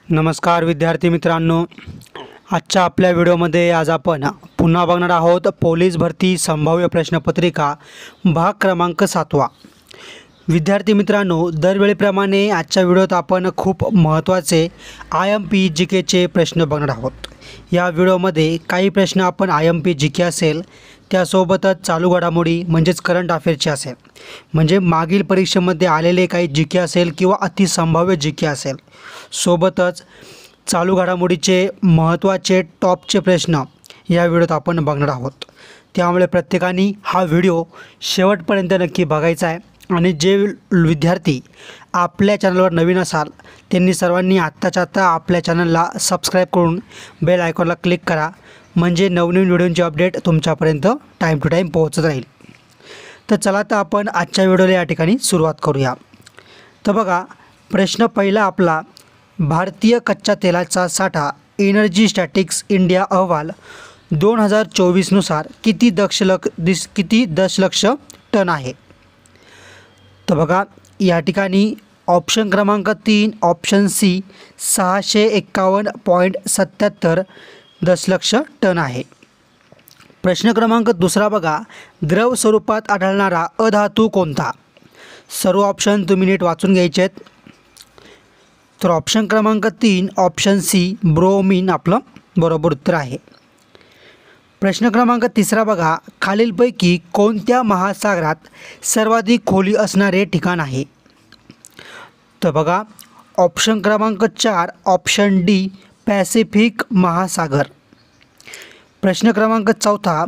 नमस्कार विद्यार्थी मित्रांनो, आजच्या आपल्या व्हिडिओमध्ये आज आपण पुन्हा बघणार आहोत पोलीस भरती संभाव्य प्रश्नपत्रिका भाग क्रमांक 7. विद्यार्थी मित्रांनो, दरवेळेप्रमाणे आजच्या व्हिडिओत आपण खूप महत्त्वाचे IMP GKचे प्रश्न बघणार आहोत। या व्हिडिओमध्ये काही प्रश्न आपण IMP GK असेल, त्यासोबतच चालू घडामोडी म्हणजेच करंट अफेअरचे असेल, म्हणजे मागील परीक्षेमध्ये आलेले काही GK असेल किंवा अतिसंभाव्य GK असेल, सोबतच चालू घडामोडीचे महत्त्वाचे टॉपचे प्रश्न या व्हिडिओत आपण बघणार आहोत। त्यामुळे प्रत्येकाने हा व्हिडिओ शेवटपर्यंत नक्की बघायचा आहे आणि जे विद्यार्थी आपल्या चॅनलवर नवीन असाल त्यांनी सर्वांनी आत्ताच्या आत्ता आपल्या चॅनलला सबस्क्राईब करून बेल आयकॉनला क्लिक करा, म्हणजे नवनवीन व्हिडिओंची अपडेट तुमच्यापर्यंत टाईम टू टाईम पोहोचत राहील। तर चला तर आपण आजच्या व्हिडिओला या ठिकाणी सुरुवात करूया। तर बघा, प्रश्न पहिला आपला, भारतीय कच्च्या तेलाचा साठा एनर्जी स्टॅटिक्स इंडिया अहवाल 2024 नुसार किती दशलक्ष टन आहे। तर बघा, या ठिकाणी ऑप्शन क्रमांक 3 ऑप्शन सी 651.77 दशलक्ष टन आहे। प्रश्न क्रमांक दुसरा बघा, द्रव स्वरूपात आढळणारा अधातू कोणता। सर्व ऑप्शन तुम्ही नीट वाचून घ्यायचे आहेत। तर ऑप्शन क्रमांक 3 ऑप्शन सी ब्रोमीन आपलं बरोबर उत्तर आहे। प्रश्न क्रमांक तिसरा बघा, खालीलपैकी कोणत्या महासागरात सर्वाधिक खोली असणारे ठिकाण आहे। तर बघा, ऑप्शन क्रमांक 4 ऑप्शन डी पॅसिफिक महासागर। प्रश्न क्रमांक चौथा,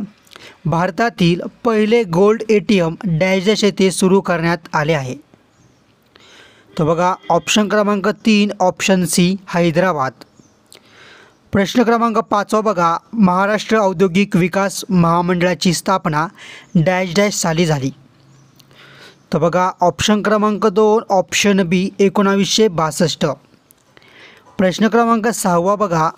भारतातील पहिले गोल्ड ATM डॅश येथे सुरू करण्यात आले आहे। तर बघा, ऑप्शन क्रमांक 3 ऑप्शन सी हैदराबाद। प्रश्न क्रमांक 5 बघा, महाराष्ट्र औद्योगिक विकास महामंडळाची स्थापना डॅश साली झाली। तर बघा, ऑप्शन क्रमांक 2 ऑप्शन बी 1962। प्रश्न क्रमांक 6 बघा,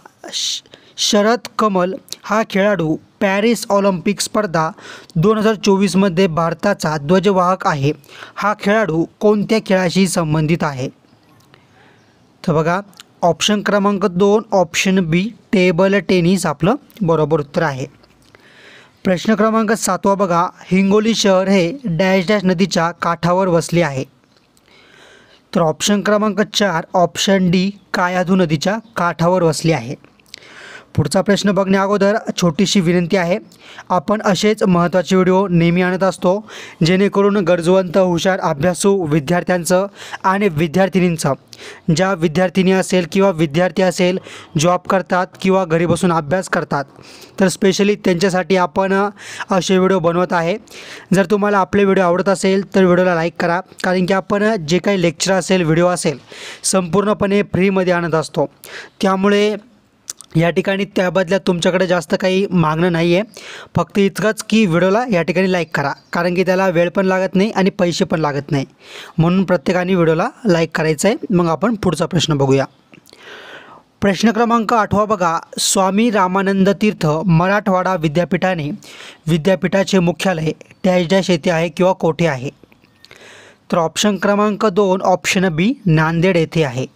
शरद कमल हा खेळाडू पॅरिस ऑलिम्पिक स्पर्धा 2024 मध्ये भारताचा ध्वजवाहक आहे। हा खेळाडू कोणत्या खेळाशी संबंधित आहे। तर बघा, ऑप्शन क्रमांक 2 ऑप्शन बी टेबल टेनिस आपलं बरोबर उत्तर आहे। प्रश्न क्रमांक 7 बघा, हिंगोली शहर हे डॅश नदीच्या काठावर वसले आहे। तर ऑप्शन क्रमांक 4 ऑप्शन डी कायाधू नदीच्या काठावर वसले आहे। पुढचा प्रश्न बघण्या अगोदर छोटीशी विनंती आहे, आपण असेच महत्त्वाचे व्हिडिओ नेहमी आणत असतो जेणेकरून गरजवंत हुशार अभ्यासू विद्यार्थ्यांचं आणि विद्यार्थिनींचं, ज्या विद्यार्थिनी असेल किंवा विद्यार्थी असेल जॉब करतात किंवा घरी बसून अभ्यास करतात, तर स्पेशली त्यांच्यासाठी आपण असे व्हिडिओ बनवत आहे। जर तुम्हाला आपले व्हिडिओ आवडत असेल तर व्हिडिओला लाईक करा, कारण की आपण जे काही लेक्चर असेल व्हिडिओ असेल संपूर्णपणे फ्रीमध्ये आणत असतो। त्यामुळे या ठिकाणी त्या बदल्यात तुमच्याकडे जास्त काही मागणं नाही आहे, फक्त इतकंच की व्हिडिओला या ठिकाणी लाईक करा, कारण की त्याला वेळ पण लागत नाही आणि पैसे पण लागत नाही, म्हणून प्रत्येकाने व्हिडिओला लाईक करायचं आहे। मग आपण पुढचा प्रश्न बघूया। प्रश्न क्रमांक 8 बघा, स्वामी रामानंद तीर्थ मराठवाडा विद्यापीठाचे मुख्यालय डॅश येथे आहे किंवा कोठे आहे। तर ऑप्शन क्रमांक 2 ऑप्शन बी नांदेड येथे आहे।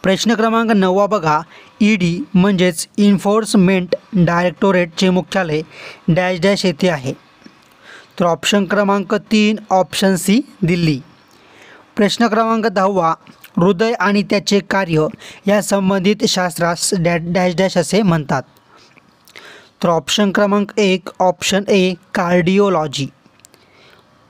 प्रश्न क्रमांक 9 बघा, ED म्हणजेच एन्फोर्समेंट डायरेक्टोरेटचे मुख्यालय डॅश येथे आहे। तर ऑप्शन क्रमांक 3 ऑप्शन सी दिल्ली। प्रश्न क्रमांक 10, हृदय आणि त्याचे कार्य या संबंधित शास्त्रास डॅश असे म्हणतात। तर ऑप्शन क्रमांक 1 ऑप्शन ए कार्डिओलॉजी।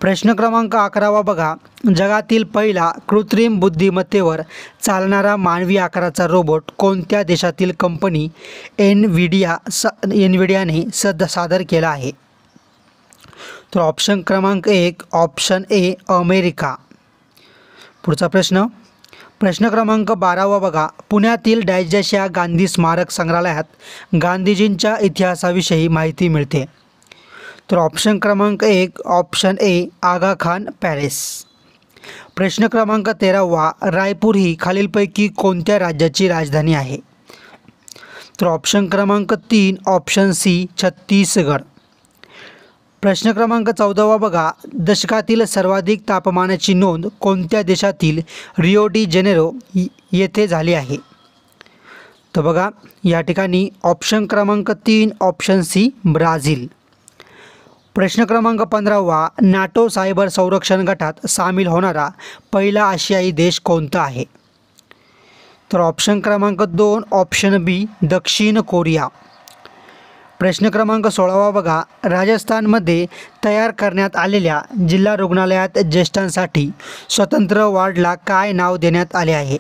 प्रश्न क्रमांक 11 बघा, जगातील पहिला कृत्रिम बुद्धिमत्तेवर चालणारा मानवी आकाराचा रोबोट कोणत्या देशातील कंपनी एनविडियाने सादर केला आहे। तर ऑप्शन क्रमांक 1 ऑप्शन ए अमेरिका। पुढचा प्रश्न क्रमांक 12 बघा, पुण्यातील डॅश या गांधी स्मारक संग्रहालयात गांधीजींच्या इतिहासाविषयी माहिती मिळते। तर ऑप्शन क्रमांक 1 option A Aga Khan palace. प्रश्न क्रमांक 13, रायपूर ही खालीलपैकी कोणत्या राज्याची राजधानी आहे। तर ऑप्शन क्रमांक 3 ऑप्शन सी छत्तीसगड। प्रश्न क्रमांक 14 बघा, दशकातील सर्वाधिक तापमानाची नोंद कोणत्या देशातील रिओ डी जेनेरो येथे झाली आहे? तर बघा या ठिकाणी ऑप्शन क्रमांक 3 ऑप्शन सी ब्राझील. प्रश्न क्रमांक 15, नाटो सायबर संरक्षण गटात सामील होणारा पहिला आशियाई देश कोणता आहे? तर ऑप्शन क्रमांक 2 ऑप्शन बी दक्षिण कोरिया. प्रश्न क्रमांक 16 बघा, राजस्थानमध्ये तयार करण्यात आलेल्या जिल्हा रुग्णालयात ज्येष्ठांसाठी स्वतंत्र वॉर्डला काय नाव देण्यात आले आहे?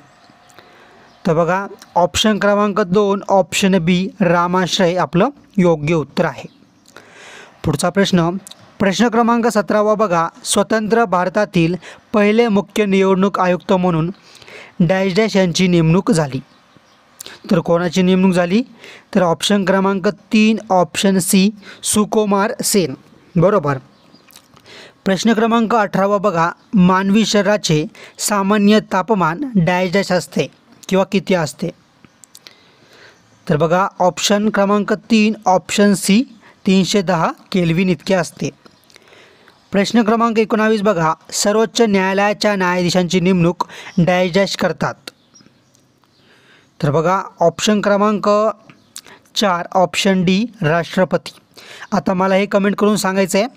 तर बघा ऑप्शन क्रमांक 2 ऑप्शन बी रामाश्रय आपलं योग्य उत्तर आहे. पुढचा प्रश्न क्रमांक 17 बघा, स्वतंत्र भारतातील पहिले मुख्य निवडणूक आयुक्त म्हणून डॅश डॅश यांची नेमणूक झाली. तर कोणाची नेमणूक झाली? तर ऑप्शन क्रमांक 3 ऑप्शन सी सुकुमार सेन. बरोबर. प्रश्न क्रमांक 18 बघा, मानवी शरीराचे सामान्य तापमान डॅश डॅश असते किंवा किती असते? तर बघा ऑप्शन क्रमांक 3 ऑप्शन सी 310 केल्विन इतके असते. प्रश्न क्रमांक 19 बघा, सर्वोच्च न्यायालयाच्या न्यायाधीशांची नेमणूक डॅश डॅश करतात. तर बघा ऑप्शन क्रमांक 4 ऑप्शन डी राष्ट्रपती. आता मला हे कमेंट करून सांगायचं आहे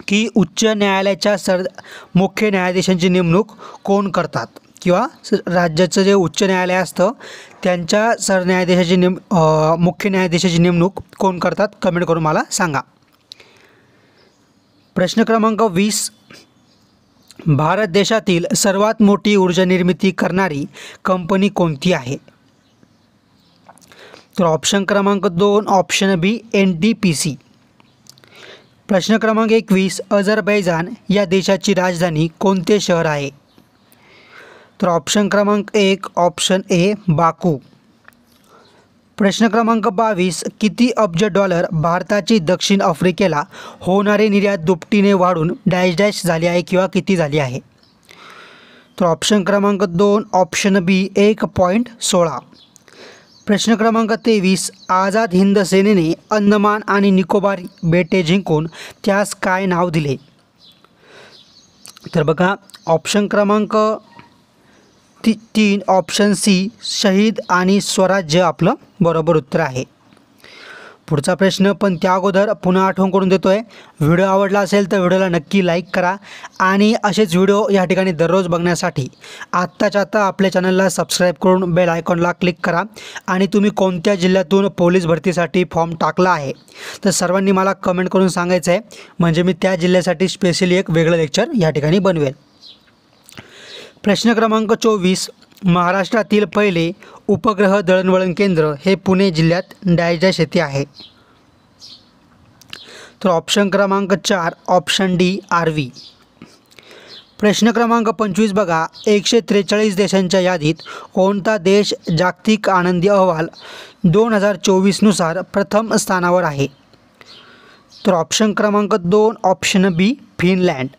की उच्च न्यायालयाच्या मुख्य न्यायाधीशांची नेमणूक कोण करतात किंवा राज्याचं जे उच्च न्यायालय असतं त्यांच्या सरन्यायाधीशाची मुख्य न्यायाधीशाची नेमणूक कोण करतात? कमेंट करून मला सांगा. प्रश्न क्रमांक 20, भारत देशातील सर्वात मोठी ऊर्जा निर्मिती करणारी कंपनी कोणती आहे? तर ऑप्शन क्रमांक 2 ऑप्शन बी NTPC. प्रश्न क्रमांक 21, अझरबैजान या देशाची राजधानी कोणते शहर आहे? तर ऑप्शन क्रमांक 1 ऑप्शन ए बाकू. प्रश्न क्रमांक 22, किती अब्ज डॉलर भारताची दक्षिण आफ्रिकेला होणारी निर्यात दुपटीने वाढून डॅश डॅश झाली आहे किंवा किती झाली आहे? तर ऑप्शन क्रमांक 2 ऑप्शन बी 1.16. प्रश्न क्रमांक 23, आझाद हिंद सेनेने अंदमान आणि निकोबार बेटे जिंकून त्यास काय नाव दिले? तर बघा ऑप्शन क्रमांक 3 ऑप्शन सी शहीद आणि स्वराज्य आपलं बरोबर उत्तर आहे. पुढचा प्रश्न पण त्या अगोदर पुन्हा आठवण करून देतो आहे, व्हिडिओ आवडला असेल तर व्हिडिओला नक्की लाईक करा आणि असेच व्हिडिओ या ठिकाणी दररोज बघण्यासाठी आत्ताच्या आत्ता आपल्या चॅनलला सबस्क्राईब करून बेल आयकॉनला क्लिक करा. आणि तुम्ही कोणत्या जिल्ह्यातून पोलीस भरतीसाठी फॉर्म टाकला आहे तर सर्वांनी मला कमेंट करून सांगायचं आहे, म्हणजे मी त्या जिल्ह्यासाठी स्पेशली एक वेगळं लेक्चर या ठिकाणी बनवेल. प्रश्न क्रमांक 24, महाराष्ट्रातील पहिले उपग्रह दळणवळण केंद्र हे पुणे जिल्ह्यात डॅश डॅश येथे आहे. तर ऑप्शन क्रमांक 4 ऑप्शन डी आर्वी. प्रश्न क्रमांक 25 बघा, 143 देशांच्या यादीत कोणता देश जागतिक आनंदी अहवाल 2024 नुसार प्रथम स्थानावर आहे? तर ऑप्शन क्रमांक 2 ऑप्शन बी फिनलँड.